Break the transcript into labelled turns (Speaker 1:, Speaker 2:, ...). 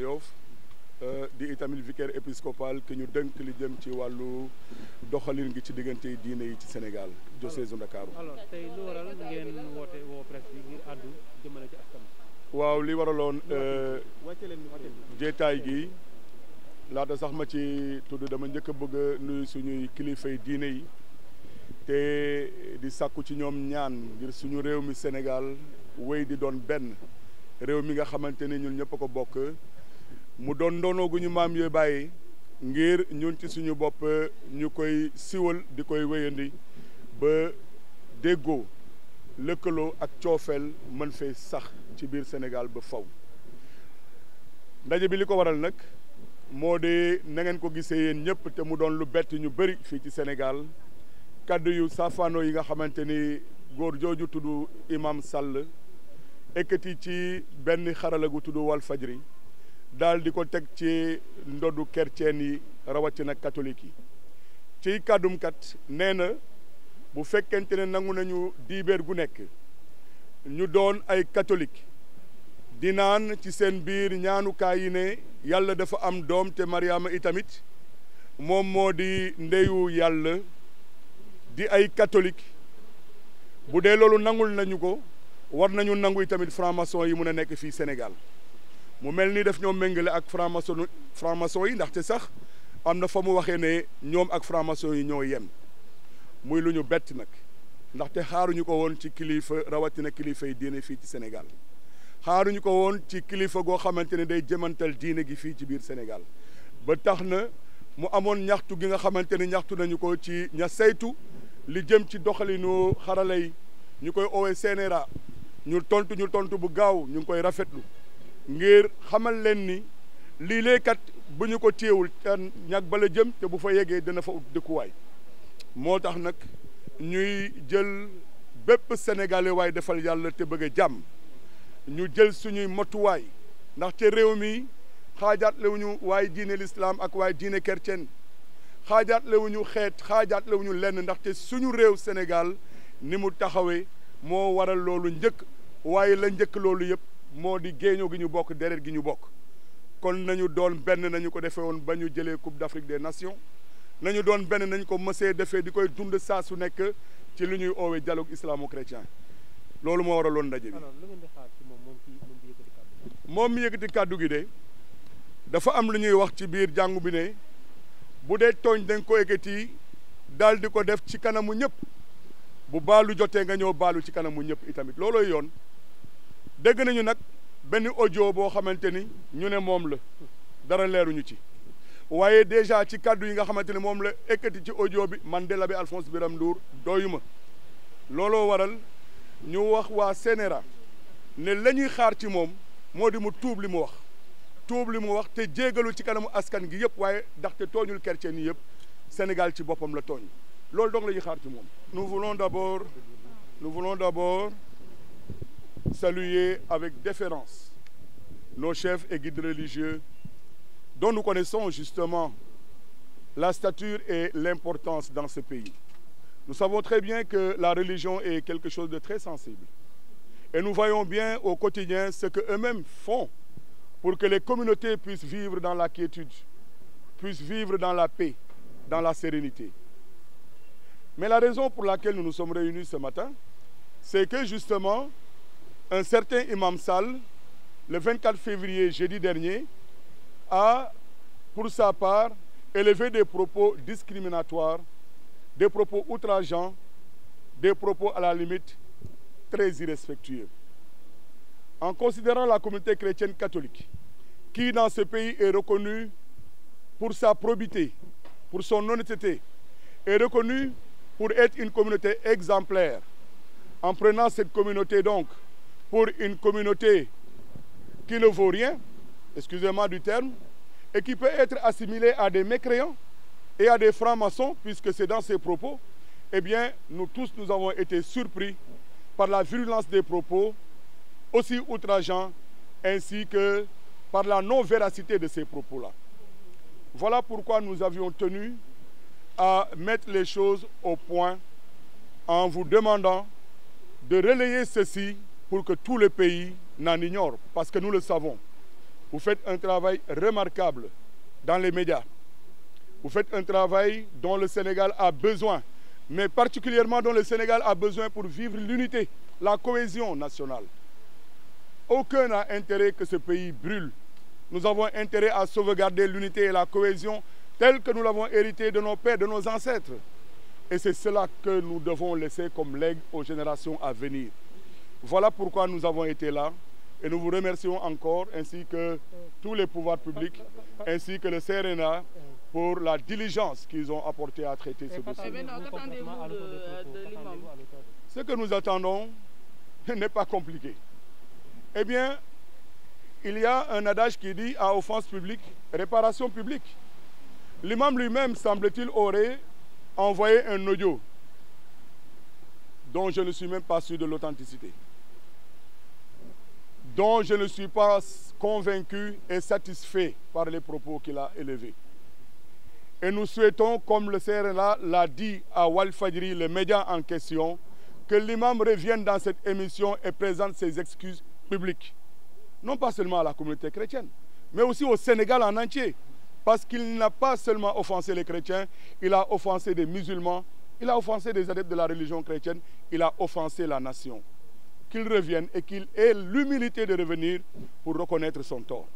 Speaker 1: Yoff di itamit vicaire épiscopal ki ñu dënk li jëm ci wàllu doxalin gi ci diggante diine yi ci Sénégal diocèse Ndakaaru.
Speaker 2: alors tey lu waral ngeen woote woo presse bi ngir àddu jëmale ci askan.
Speaker 1: waaw li waraloon jeetaay gi laata sax ma ci tudd dama njëkk a bëgg a nuyu suñuy kilifay diine yi te di sàkku ci ñoom ñaan ngir suñu réew mi Sénégal wéy di doon benn réew mi nga xamante ni ñun ñëpp a ko bokk mu doon ndoonoo gu ñu maam yooyu bàyyi ngir ñun ci suñu bopp ñu koy siwal di koy wéyandi ba déggoo lëkkaloo ak coofeel mën fee sax ci biir Sénégal ba faw ndaje bi li ko waral nag moo di na ngeen ko gisee yéen ñëpp te mu doon lu bett ñu bëri fii ci Sénégal kaddu yu safaano yi nga xamante ni góor jooju tudd Imam Sall ekkati ci benn xarala gu tudd Walfadjri daal di ko teg ci ndoddu chrétien yi rawatina catholique yi ci kàddum kat nee na bu fekkente ne nangu nañu diibeer gu nekk ñu doon ay catholique di naan ci seen biir ñaanukaay yi ne yàlla dafa am doom te Mariama itamit moom moo di ndeyu yàlla di ay catholique bu dee loolu nangul nañu ko war nañu nangu itamit franc-maçon yi mun a nekk fii Sénégal mu mel ni daf ñoo méngale ak franc-maçon yi ndaxte sax am na fa mu waxee ne ñoom ak franc-maçon yi ñoo yem muy lu ñu bett nag ndaxte xaaruñu ko woon ci kilifa rawatina kilifa yi diine fii ci Sénégal xaaruñu ko woon ci kilifa goo xamante ne day jëmantal diine gi fii ci biir Sénégal ba tax na mu amoon ñaxtu gi nga xamante ne ñaxtu nañu ko ci ña saytu li jëm ci doxalinu xarala yi ñu koy oowee CNRA ñu tontu bu gaaw ñu ngi koy rafetlu ngir xamal leen ni lii léekat bu ñu ko téewul ñag bala jëm te bu fa yeggee dina fa ut dëkkuwaay moo tax nag ñuy jël bépp sénégalais waay defal yàlla te bëgg a jàmm ñu jël suñuy motuwaay ndaxte réew mi xaajatlewuñu waaye diine l'islam ak waaye diine chrétienne xaajatlewuñu xeet xaajatlewuñu lenn ndaxte suñu réew Sénégal ni mu taxawee moo waral loolu njëkk waaye la njëkk loolu yëpp moo di géeñoo gi ñu bokk deret gi ñu bokk kon nañu doon benn nañu ko defee woon ba ñu jëlee Coupe d'Afrique des Nations nañu doon benn nañu ko mësee defee di koy dund saa su nekk ci lu ñuy oowee dialogue islamo-chrétien loolu moo waraloon ndaje bi.
Speaker 2: alors lu ngeen di xaar ci
Speaker 1: moom mi yëkkati kàddu gi de dafa am lu ñuy wax ci biir jàngu bi ne bu dee tooñ dañ ko yëkkati daal di ko def ci kanamu ñëpp bu baalu jotee nga ñëw baalu ci kanamu ñëpp itamit loolooy yoon dégg nañu nag benn audio boo xamante ni ñu ne moom la dara leeruñu ci waaye déjà ci kàddu yi nga xamante ni moom la ekkati ci audio bi man de l'abbé Alphonse Birame Ndour doyuma looloo waral ñu wax waa CNRA ne la ñuy xaar ci moom moo di mu tuub li mu wax te jéegalu ci kanamu askan gi yëpp waaye ndaxte tooñul chrétien yi yëpp Sénégal ci boppam la tooñ loolu donc la ñuy xaar ci moom. Nous voulons d'abord saluer avec déférence nos chefs et guides religieux dont nous connaissons justement la stature et l'importance dans ce pays. Nous savons très bien que la religion est quelque chose de très sensible. Et nous voyons bien au quotidien ce qu'eux-mêmes font pour que les communautés puissent vivre dans la quiétude, puissent vivre dans la paix, dans la sérénité. Mais la raison pour laquelle nous nous sommes réunis ce matin, c'est que justement, un certain Imam Sall, le 24 février, jeudi dernier, a, pour sa part, élevé des propos discriminatoires, des propos outrageants, des propos à la limite très irrespectueux. En considérant la communauté chrétienne catholique, qui dans ce pays est reconnue pour sa probité, pour son honnêteté, est reconnue pour être une communauté exemplaire, en prenant cette communauté donc pour une communauté qui ne vaut rien, excusez-moi du terme, et qui peut être assimilée à des mécréants et à des francs-maçons, puisque c'est dans ces propos, eh bien, nous tous, nous avons été surpris par la virulence des propos, aussi outrageants, ainsi que par la non-véracité de ces propos-là. Voilà pourquoi nous avions tenu à mettre les choses au point en vous demandant de relayer ceci pour que tout le pays n'en ignore, parce que nous le savons. Vous faites un travail remarquable dans les médias. Vous faites un travail dont le Sénégal a besoin, mais particulièrement dont le Sénégal a besoin pour vivre l'unité, la cohésion nationale. Aucun n'a intérêt que ce pays brûle. Nous avons intérêt à sauvegarder l'unité et la cohésion telle que nous l'avons hérité de nos pères, de nos ancêtres. Et c'est cela que nous devons laisser comme legs aux générations à venir. Voilà pourquoi nous avons été là. Et nous vous remercions encore, ainsi que tous les pouvoirs publics, ainsi que le CRNA, pour la diligence qu'ils ont apportée à traiter ce dossier. Ce que nous attendons n'est pas compliqué. Eh bien, il y a un adage qui dit à offense publique, réparation publique. L'imam lui-même, semble-t-il, aurait envoyé un audio dont je ne suis même pas sûr de l'authenticité, dont je ne suis pas convaincu et satisfait par les propos qu'il a élevés. Et nous souhaitons, comme le CRNA l'a dit à Walfadjri, le média en question, que l'imam revienne dans cette émission et présente ses excuses publiques. Non pas seulement à la communauté chrétienne, mais aussi au Sénégal en entier. Parce qu'il n'a pas seulement offensé les chrétiens, il a offensé des musulmans, il a offensé des adeptes de la religion chrétienne, il a offensé la nation. Qu'il revienne et qu'il ait l'humilité de revenir pour reconnaître son tort.